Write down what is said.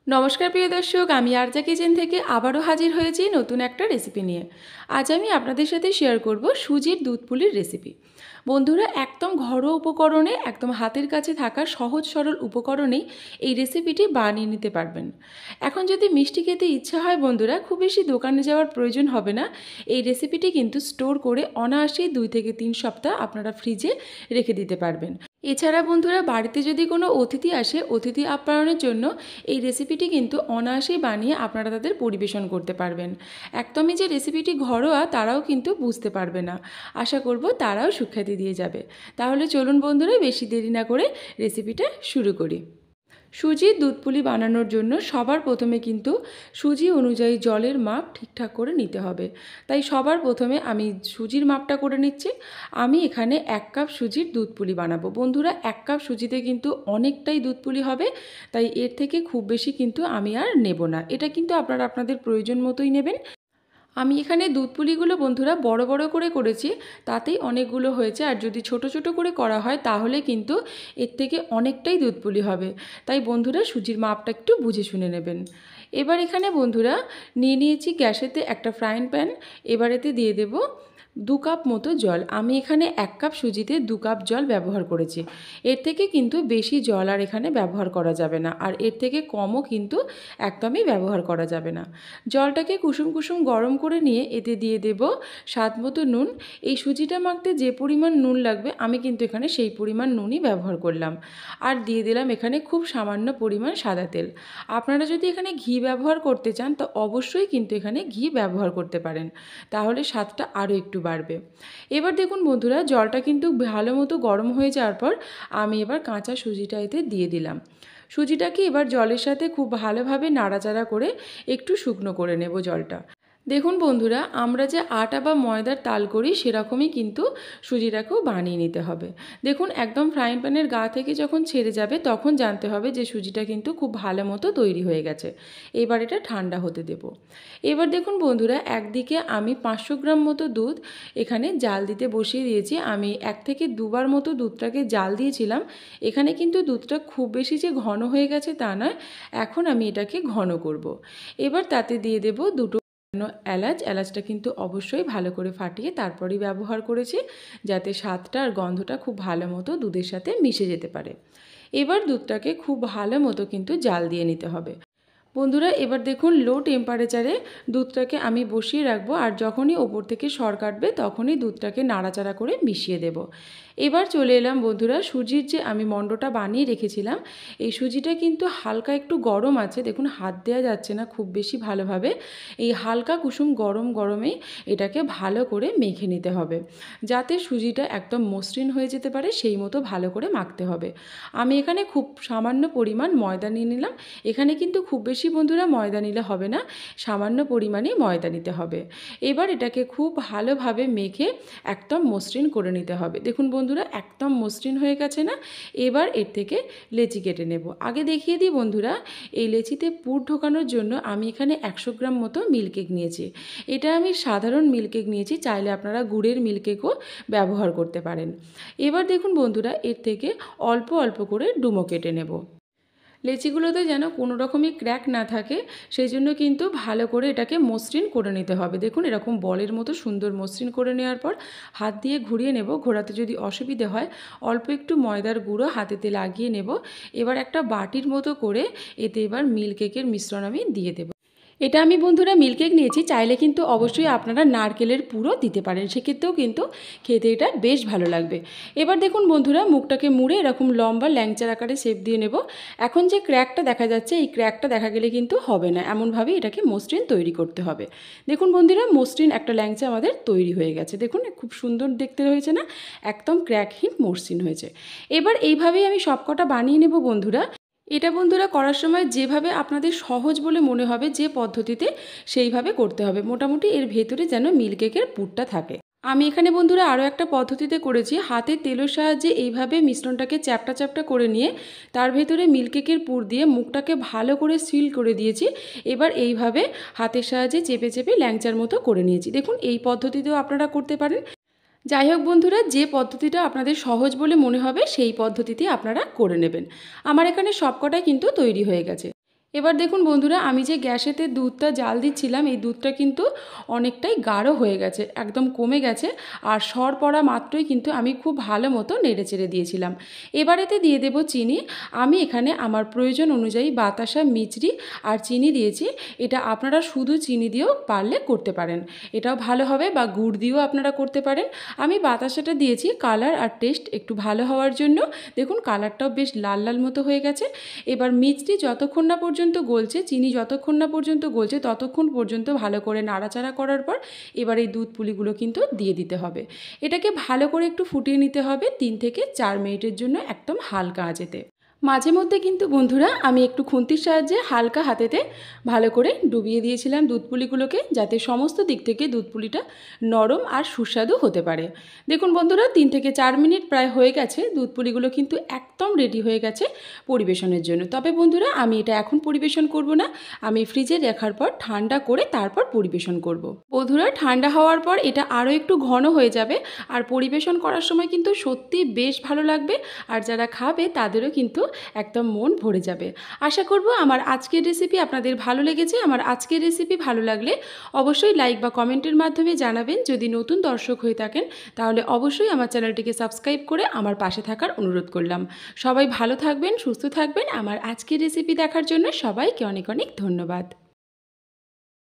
নমস্কার প্রিয় দর্শক, আমি আরজা কিচেন থেকে আবারও হাজির হয়েছি নতুন একটা রেসিপি নিয়ে। আজ আমি আপনাদের সাথে শেয়ার করব সুজির দুধ পুলির রেসিপি। বন্ধুরা, একদম ঘরোয়া উপকরণে, একদম হাতের কাছে থাকা সহজ সরল উপকরণেই এই রেসিপিটি বানিয়ে নিতে পারবেন। এখন যদি মিষ্টি খেতে ইচ্ছা হয় বন্ধুরা, খুব বেশি দোকানে যাওয়ার প্রয়োজন হবে না। এই রেসিপিটি কিন্তু স্টোর করে অনায়াসেই 2 থেকে 3 সপ্তাহ আপনারা ফ্রিজে রেখে দিতে পারবেন। এছাড়া বন্ধুরা, বাড়িতে যদি কোনো অতিথি আসে, অতিথি আপ্যায়নের জন্য এই রেসিপিটি কিন্তু অনায়াসেই বানিয়ে আপনারা তাদের পরিবেশন করতে পারবেন। একদমই যে রেসিপিটি ঘরোয়া তারাও কিন্তু বুঝতে পারবে না। আশা করব তারাও সুখ্যাতি দিয়ে যাবে। তাহলে চলুন বন্ধুরা, বেশি দেরি না করে রেসিপিটা শুরু করি। সুজির দুধ পুলি বানানোর জন্য সবার প্রথমে কিন্তু সুজি অনুযায়ী জলের মাপ ঠিকঠাক করে নিতে হবে। তাই সবার প্রথমে আমি সুজির মাপটা করে নিচ্ছি। আমি এখানে 1 কাপ সুজির দুধ পুলি বানাবো। বন্ধুরা, 1 কাপ সুজিতে কিন্তু অনেকটাই দুধ পুলি হবে, তাই এর থেকে খুব বেশি কিন্তু আমি আর নেব না। এটা কিন্তু আপনারা আপনাদের প্রয়োজন মতোই নেবেন। আমি এখানে দুধ পুলিগুলো বন্ধুরা বড় বড় করে করেছি, তাতেই অনেকগুলো হয়েছে। আর যদি ছোট ছোট করে করা হয় তাহলে কিন্তু এর থেকে অনেকটাই দুধ পুলি হবে। তাই বন্ধুরা, সুজির মাপটা একটু বুঝে শুনে নেবেন। এবার এখানে বন্ধুরা নিয়ে নিয়েছি গ্যাসেতে একটা ফ্রাইং প্যান। এবার এতে দিয়ে দেব 2 কাপ মতো জল। আমি এখানে 1 কাপ সুজিতে 2 কাপ জল ব্যবহার করেছি। এর থেকে কিন্তু বেশি জল আর এখানে ব্যবহার করা যাবে না, আর এর থেকে কমও কিন্তু একদমই ব্যবহার করা যাবে না। জলটাকে কুসুম কুসুম গরম করে নিয়ে এতে দিয়ে দেব স্বাদ মতো নুন। এই সুজিটা মাখতে যে পরিমাণ নুন লাগবে আমি কিন্তু এখানে সেই পরিমাণ নুনই ব্যবহার করলাম। আর দিয়ে দিলাম এখানে খুব সামান্য পরিমাণ সাদা তেল। আপনারা যদি এখানে ঘি ব্যবহার করতে চান তো অবশ্যই কিন্তু এখানে ঘি ব্যবহার করতে পারেন, তাহলে স্বাদটা আরও একটু বাড়বে। এবার দেখুন বন্ধুরা, জলটা কিন্তু ভালো মতো গরম হয়ে যাওয়ার পর আমি এবার কাঁচা সুজিটা এতে দিয়ে দিলাম। সুজিটাকে এবার জলের সাথে খুব ভালোভাবে নাড়াচাড়া করে একটু শুকনো করে নেব জলটা। দেখুন বন্ধুরা, আমরা যে আটা বা ময়দার তাল করি সেরকমই কিন্তু সুজিটাকেও বানিয়ে নিতে হবে। দেখুন, একদম ফ্রাইং প্যানের গা থেকে যখন ছেড়ে যাবে তখন জানতে হবে যে সুজিটা কিন্তু খুব ভালো মতো তৈরি হয়ে গেছে। এবার এটা ঠান্ডা হতে দেব। এবার দেখুন বন্ধুরা, একদিকে আমি 500 গ্রাম মতো দুধ এখানে জাল দিতে বসিয়ে দিয়েছি। আমি 1 থেকে 2 বার মতো দুধটাকে জাল দিয়েছিলাম। এখানে কিন্তু দুধটা খুব বেশি যে ঘন হয়ে গেছে তা নয়, এখন আমি এটাকে ঘন করব। এবার তাতে দিয়ে দেব 2টো এলাচটা কিন্তু অবশ্যই ভালো করে ফাটিয়ে তারপরেই ব্যবহার করেছি, যাতে স্বাদটা আর গন্ধটা খুব ভালো মতো দুধের সাথে মিশে যেতে পারে। এবার দুধটাকে খুব ভালো মতো কিন্তু জাল দিয়ে নিতে হবে। বন্ধুরা, এবার দেখুন লো টেম্পারেচারে দুধটাকে আমি বসিয়ে রাখবো, আর যখনই ওপর থেকে সর কাটবে তখনই দুধটাকে নাড়াচাড়া করে মিশিয়ে দেব। এবার চলে এলাম বন্ধুরা, সুজির যে আমি মণ্ডটা বানিয়ে রেখেছিলাম, এই সুজিটা কিন্তু হালকা একটু গরম আছে। দেখুন, হাত দেওয়া যাচ্ছে না খুব বেশি ভালোভাবে। এই হালকা কুসুম গরম গরমেই এটাকে ভালো করে মেখে নিতে হবে, যাতে সুজিটা একদম মসৃণ হয়ে যেতে পারে সেই মতো ভালো করে মাখতে হবে। আমি এখানে খুব সামান্য পরিমাণ ময়দা নিয়ে নিলাম। এখানে কিন্তু খুব বেশি বন্ধুরা ময়দা নিলে হবে না, সামান্য পরিমাণেই ময়দা নিতে হবে। এবার এটাকে খুব ভালোভাবে মেখে একদম মসৃণ করে নিতে হবে। দেখুন বন্ধুরা, একদম মসৃণ হয়ে গেছে না? এবার এর থেকে লেচি কেটে নেব। আগে দেখিয়ে দিই বন্ধুরা, এই লেচিতে পুর ঢোকানোর জন্য আমি এখানে 100 গ্রাম মতো মিল্ক কেক নিয়েছি। এটা আমি সাধারণ মিল্ক কেক নিয়েছি, চাইলে আপনারা গুড়ের মিল্ক কেকও ব্যবহার করতে পারেন। এবার দেখুন বন্ধুরা, এর থেকে অল্প অল্প করে ডুমো কেটে নেব। লেচিগুলোতে যেন কোনো রকমই ক্র্যাক না থাকে, সেই জন্য কিন্তু ভালো করে এটাকে মসৃণ করে নিতে হবে। দেখুন, এরকম বলের মতো সুন্দর মসৃণ করে নেওয়ার পর হাত দিয়ে ঘুরিয়ে নেব। ঘোরাতে যদি অসুবিধে হয় অল্প একটু ময়দার গুঁড়ো হাতেতে লাগিয়ে নেব। এবার একটা বাটির মতো করে এতে এবার মিল্ক কেকের মিশ্রণ আমি দিয়ে দেব। এটা আমি বন্ধুরা মিল্ক কেক নিয়েছি, চাইলে কিন্তু অবশ্যই আপনারা নারকেলের পুরো দিতে পারেন, সেক্ষেত্রেও কিন্তু খেতে এটা বেশ ভালো লাগবে। এবার দেখুন বন্ধুরা, মুখটাকে মুড়ে এরকম লম্বা ল্যাংচার আকারে শেপ দিয়ে নেব। এখন যে ক্র্যাকটা দেখা যাচ্ছে, এই ক্র্যাকটা দেখা গেলে কিন্তু হবে না, এমনভাবেই এটাকে মসৃণ তৈরি করতে হবে। দেখুন বন্ধুরা, মসৃণ একটা ল্যাংচা আমাদের তৈরি হয়ে গেছে। দেখুন, খুব সুন্দর দেখতে হয়েছে না? একদম ক্র্যাকহীন মসৃণ হয়েছে। এবার এইভাবেই আমি সবকটা বানিয়ে নেব বন্ধুরা। এটা বন্ধুরা করার সময় যেভাবে আপনাদের সহজ বলে মনে হবে, যে পদ্ধতিতে, সেইভাবে করতে হবে। মোটামুটি এর ভেতরে যেন মিল্ক কেকের পুরটা থাকে। আমি এখানে বন্ধুরা আরও একটা পদ্ধতিতে করেছি। হাতে তেলের সাহায্যে এইভাবে মিশ্রণটাকে চ্যাপটা চ্যাপটা করে নিয়ে তার ভেতরে মিল্ক কেকের পুর দিয়ে মুখটাকে ভালো করে সিল করে দিয়েছি। এবার এইভাবে হাতের সাহায্যে চেপে চেপে ল্যাংচার মতো করে নিয়েছি। দেখুন, এই পদ্ধতিতেও আপনারা করতে পারেন। যাই হোক বন্ধুরা, যে পদ্ধতিটা আপনাদের সহজ বলে মনে হবে সেই পদ্ধতিতে আপনারা করে নেবেন। আমার এখানে সবকটাই কিন্তু তৈরি হয়ে গেছে। এবার দেখুন বন্ধুরা, আমি যে গ্যাসেতে দুধটা জাল দিচ্ছিলাম, এই দুধটা কিন্তু অনেকটাই গাঢ় হয়ে গেছে, একদম কমে গেছে। আর সর পড়া মাত্রই কিন্তু আমি খুব ভালো মতো নেড়ে চেড়ে দিয়েছিলাম। এবার এতে দিয়ে দেব চিনি। আমি এখানে আমার প্রয়োজন অনুযায়ী বাতাসা, মিছরি আর চিনি দিয়েছি। এটা আপনারা শুধু চিনি দিয়েও পারলে করতে পারেন, এটাও ভালো হবে, বা গুড় দিয়েও আপনারা করতে পারেন। আমি বাতাসাটা দিয়েছি কালার আর টেস্ট একটু ভালো হওয়ার জন্য। দেখুন কালারটাও বেশ লাল লাল মতো হয়ে গেছে। এবার মিষ্টি যতক্ষণ না পর্যন্ত গলছে, চিনি যতক্ষণ না পর্যন্ত গলছে, ততক্ষণ পর্যন্ত ভালো করে নাড়াচাড়া করার পর এবার এই দুধ পুলিগুলো কিন্তু দিয়ে দিতে হবে। এটাকে ভালো করে একটু ফুটিয়ে নিতে হবে 3 থেকে 4 মিনিটের জন্য, একদম হালকা আঁচেতে। মাঝে মধ্যে কিন্তু বন্ধুরা আমি একটু খুন্তির সাহায্যে হালকা হাতেতে ভালো করে ডুবিয়ে দিয়েছিলাম দুধ পুলিগুলোকে, যাতে সমস্ত দিক থেকে দুধ পুলিটা নরম আর সুস্বাদু হতে পারে। দেখুন বন্ধুরা, 3 থেকে 4 মিনিট প্রায় হয়ে গেছে, দুধ পুলিগুলো কিন্তু একদম রেডি হয়ে গেছে পরিবেশনের জন্য। তবে বন্ধুরা, আমি এটা এখন পরিবেশন করব না, আমি ফ্রিজে রাখার পর ঠান্ডা করে তারপর পরিবেশন করব। বন্ধুরা, ঠান্ডা হওয়ার পর এটা আরও একটু ঘন হয়ে যাবে, আর পরিবেশন করার সময় কিন্তু সত্যি বেশ ভালো লাগবে, আর যারা খাবে তাদেরও কিন্তু একদম মন ভরে যাবে। আশা করব আমার আজকের রেসিপি আপনাদের ভালো লেগেছে। আমার আজকের রেসিপি ভালো লাগলে অবশ্যই লাইক বা কমেন্টের মাধ্যমে জানাবেন। যদি নতুন দর্শক হয়ে থাকেন তাহলে অবশ্যই আমার চ্যানেলটিকে সাবস্ক্রাইব করে আমার পাশে থাকার অনুরোধ করলাম। সবাই ভালো থাকবেন, সুস্থ থাকবেন। আমার আজকের রেসিপি দেখার জন্য সবাইকে অনেক অনেক ধন্যবাদ।